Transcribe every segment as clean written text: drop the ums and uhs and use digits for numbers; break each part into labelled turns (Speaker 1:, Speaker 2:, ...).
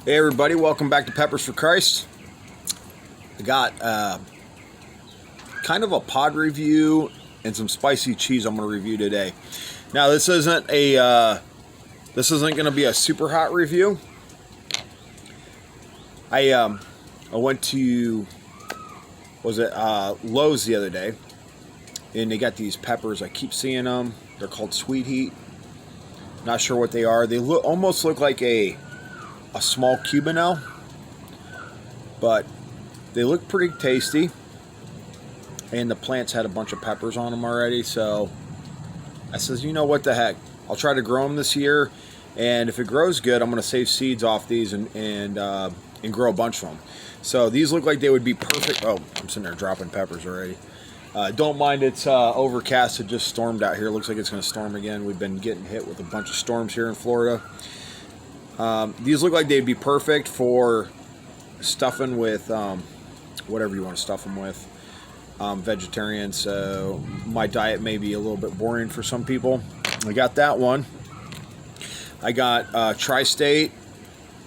Speaker 1: Hey everybody, welcome back to Peppers for Christ. I got kind of a pod review and some spicy cheese I'm going to review today. Now this isn't going to be a super hot review. I went to Lowe's the other day, and they got these peppers. I keep seeing them. They're called Sweet Heat. Not sure what they are. They almost look like a small Cubanelle, but they look pretty tasty. And the plants had a bunch of peppers on them already, so I says, you know what the heck, I'll try to grow them this year, and if it grows good, I'm going to save seeds off these and grow a bunch of them. So these look like they would be perfect. Oh, I'm sitting there dropping peppers already. Don't mind it's overcast. It just stormed out here. Looks like it's going to storm again. We've been getting hit with a bunch of storms here in Florida. These look like they'd be perfect for stuffing with whatever you want to stuff them with. Vegetarian, so my diet may be a little bit boring for some people. I got that one. I got Tri-State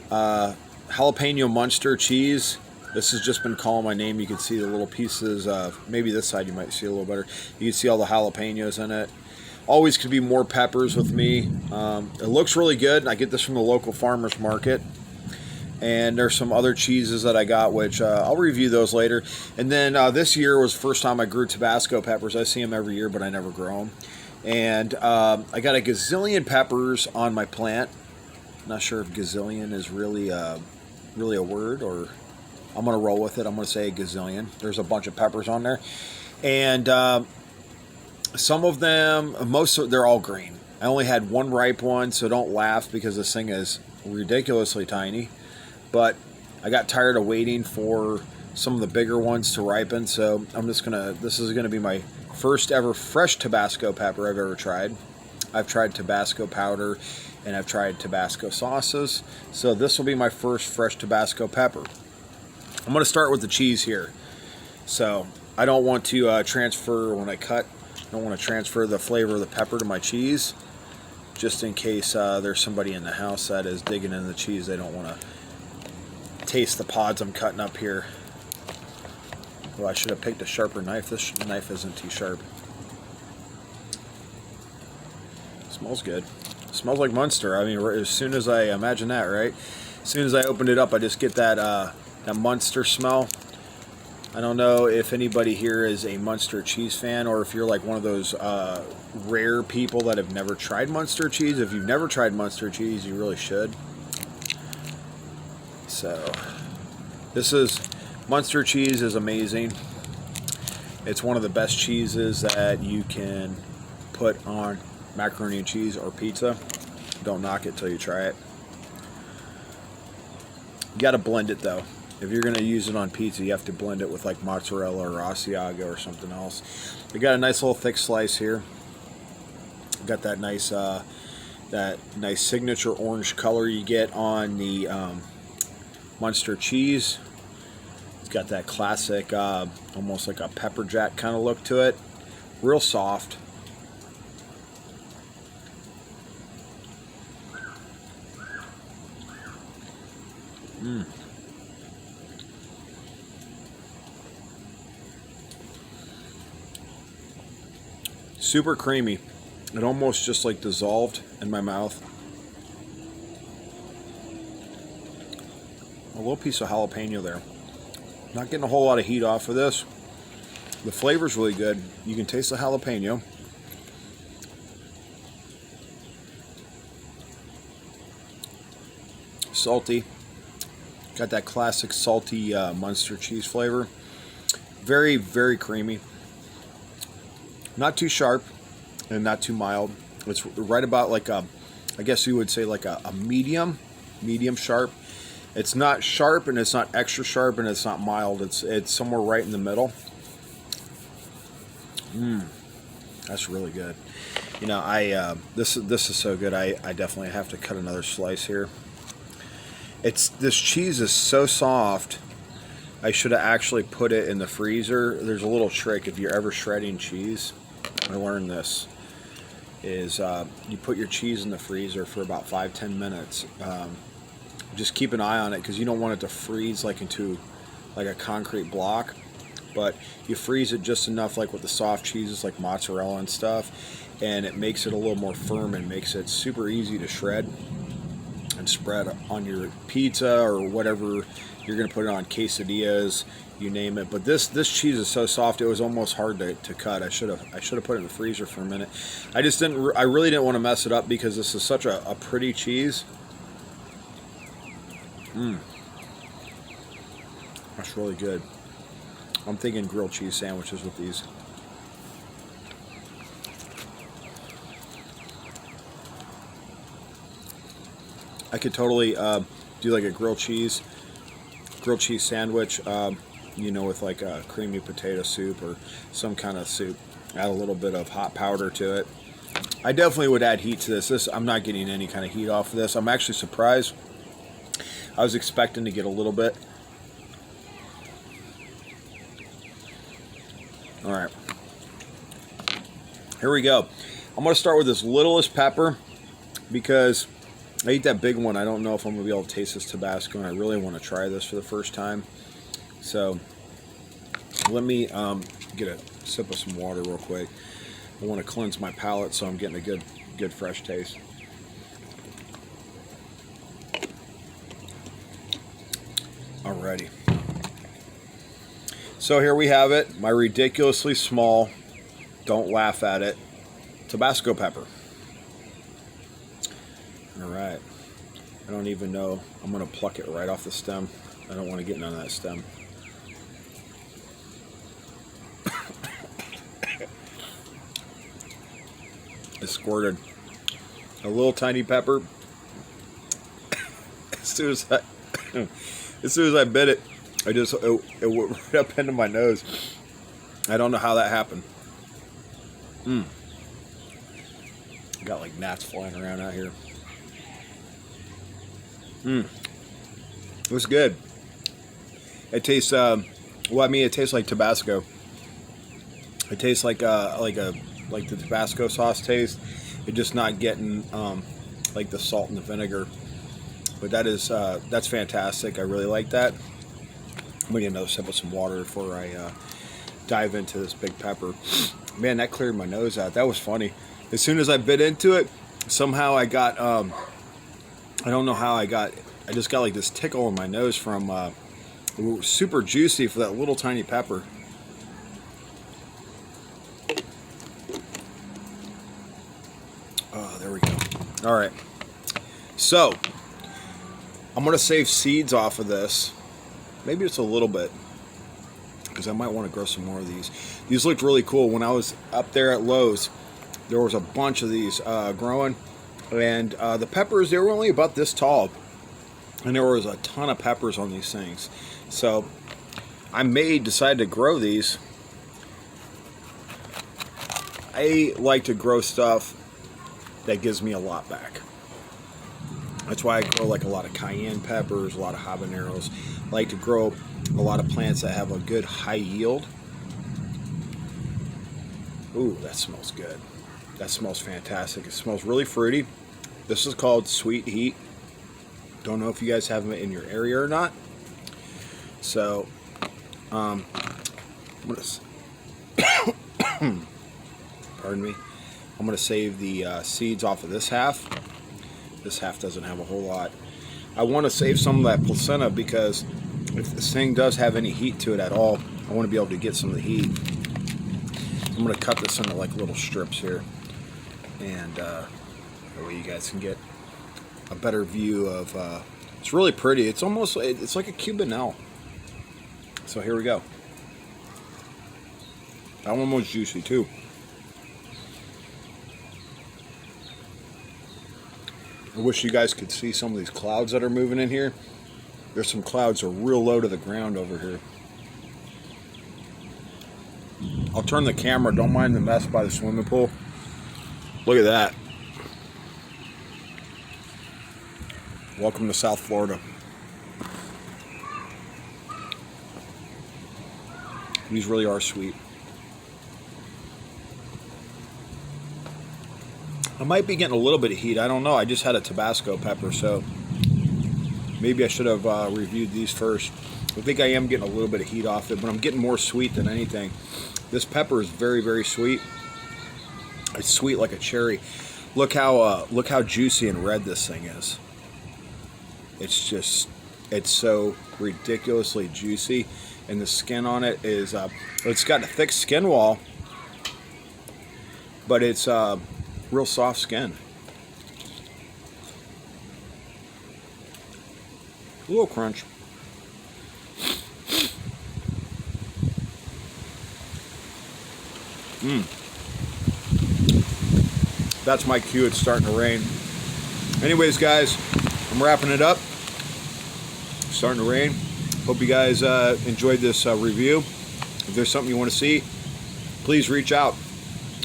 Speaker 1: jalapeno Munster cheese. This has just been calling my name. You can see the little pieces. Maybe this side you might see a little better. You can see all the jalapenos in it. Always could be more peppers with me. It looks really good. I get this from the local farmer's market. And there's some other cheeses that I got, which I'll review those later. And then this year was the first time I grew Tabasco peppers. I see them every year, but I never grow them. And I got a gazillion peppers on my plant. Not sure if gazillion is really a word, or I'm going to roll with it. I'm going to say a gazillion. There's a bunch of peppers on there. And some of them, they're all green. I only had one ripe one, so don't laugh because this thing is ridiculously tiny. But I got tired of waiting for some of the bigger ones to ripen, so this is gonna be my first ever fresh Tabasco pepper I've ever tried. I've tried Tabasco powder and I've tried Tabasco sauces, so this will be my first fresh Tabasco pepper. I'm gonna start with the cheese here. So I don't want to transfer when I cut. I don't want to transfer the flavor of the pepper to my cheese, just in case there's somebody in the house that is digging in the cheese. They don't want to taste the pods I'm cutting up here. Well, I should have picked a sharper knife. This knife isn't too sharp. Smells good. Smells like Munster. I mean, as soon as I imagine that, right? As soon as I opened it up, I just get that Munster smell. I don't know if anybody here is a Munster cheese fan, or if you're like one of those rare people that have never tried Munster cheese. If you've never tried Munster cheese, you really should. So, Munster cheese is amazing. It's one of the best cheeses that you can put on macaroni and cheese or pizza. Don't knock it till you try it. You got to blend it though. If you're going to use it on pizza, you have to blend it with like mozzarella or Asiago or something else. We got a nice little thick slice here. Got that nice signature orange color you get on the Munster cheese. It's got that classic, almost like a pepper jack kind of look to it. Real soft. Super creamy. It almost just like dissolved in my mouth. A little piece of jalapeno there. Not getting a whole lot of heat off of this. The flavor's really good. You can taste the jalapeno. Salty. Got that classic salty Munster cheese flavor. Very, very creamy. Not too sharp and not too mild. It's right about like I guess you would say like a medium sharp. It's not sharp and it's not extra sharp and it's not mild. It's somewhere right in the middle. That's really good. You know, this is so good. I definitely have to cut another slice here. This cheese is so soft. I should have actually put it in the freezer. There's a little trick if you're ever shredding cheese. I learned this is you put your cheese in the freezer for about 5-10 minutes. just keep an eye on it because you don't want it to freeze like into like a concrete block. But you freeze it just enough, like with the soft cheeses like mozzarella and stuff, and it makes it a little more firm and makes it super easy to shred and spread on your pizza or whatever you're going to put it on, quesadillas, you name it. But this cheese is so soft it was almost hard to cut. I should have put it in the freezer for a minute. I really didn't want to mess it up because this is such a pretty cheese. That's really good. I'm thinking grilled cheese sandwiches with these. I could totally do like a grilled cheese sandwich, you know, with like a creamy potato soup or some kind of soup. Add a little bit of hot powder to it. I definitely would add heat to this. I'm not getting any kind of heat off of this. I'm actually surprised. I was expecting to get a little bit. All right, here we go. I'm going to start with this littlest pepper because I ate that big one. I don't know if I'm going to be able to taste this Tabasco, and I really want to try this for the first time. So let me get a sip of some water real quick. I want to cleanse my palate so I'm getting a good fresh taste. Alrighty. So here we have it, my ridiculously small, don't laugh at it, Tabasco pepper. All right, I don't even know, I'm gonna pluck it right off the stem. I don't want to get none of that stem. I squirted a little tiny pepper. As soon as I bit it, it went right up into my nose. I don't know how that happened. Got like gnats flying around out here. It was good. It tastes it tastes like Tabasco. It tastes like the Tabasco sauce taste. It's just not getting like the salt and the vinegar. But that's fantastic. I really like that. I'm gonna get another sip of some water before I dive into this big pepper. Man, that cleared my nose out. That was funny. As soon as I bit into it, somehow I got I don't know how I just got like this tickle in my nose from it was super juicy for that little tiny pepper. Oh, there we go. All right. So I'm gonna save seeds off of this. Maybe just a little bit, because I might want to grow some more of these. These looked really cool. When I was up there at Lowe's, there was a bunch of these growing, and the peppers, they were only about this tall, and there was a ton of peppers on these things. So I may decide to grow these. I like to grow stuff that gives me a lot back. That's why I grow like a lot of cayenne peppers, a lot of habaneros. I like to grow a lot of plants that have a good high yield. Ooh, that smells good. That smells fantastic. It smells really fruity. This is called Sweet Heat. Don't know if you guys have them in your area or not. So, I'm gonna pardon me. I'm gonna save the seeds off of this half. This half doesn't have a whole lot. I want to save some of that placenta because if this thing does have any heat to it at all, I want to be able to get some of the heat. I'm going to cut this into like little strips here, and that way you guys can get a better view of. It's really pretty. It's like a Cuban L. So here we go. That one was juicy too. I wish you guys could see some of these clouds that are moving in here. There's some clouds that are real low to the ground over here. I'll turn the camera. Don't mind the mess by the swimming pool. Look at that. Welcome to South Florida. These really are sweet. I might be getting a little bit of heat. I don't know. I just had a Tabasco pepper, so Maybe I should have reviewed these first. I think I am getting a little bit of heat off it, but I'm getting more sweet than anything. This pepper is very, very sweet. It's sweet like a cherry. Look how juicy and red this thing is. It's so ridiculously juicy, and the skin on it is it's got a thick skin wall, but it's real soft skin. A little crunch. That's my cue. It's starting to rain. Anyways, guys, I'm wrapping it up. It's starting to rain. Hope you guys enjoyed this review. If there's something you want to see, please reach out.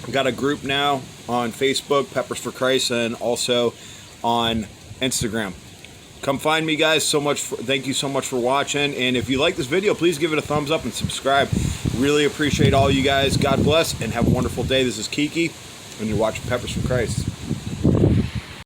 Speaker 1: I've got a group now on Facebook, Peppers for Christ, and also on Instagram. Come find me, guys. Thank you so much for watching. And if you like this video, please give it a thumbs up and subscribe. Really appreciate all you guys. God bless and have a wonderful day. This is Kiki, and you're watching Peppers for Christ.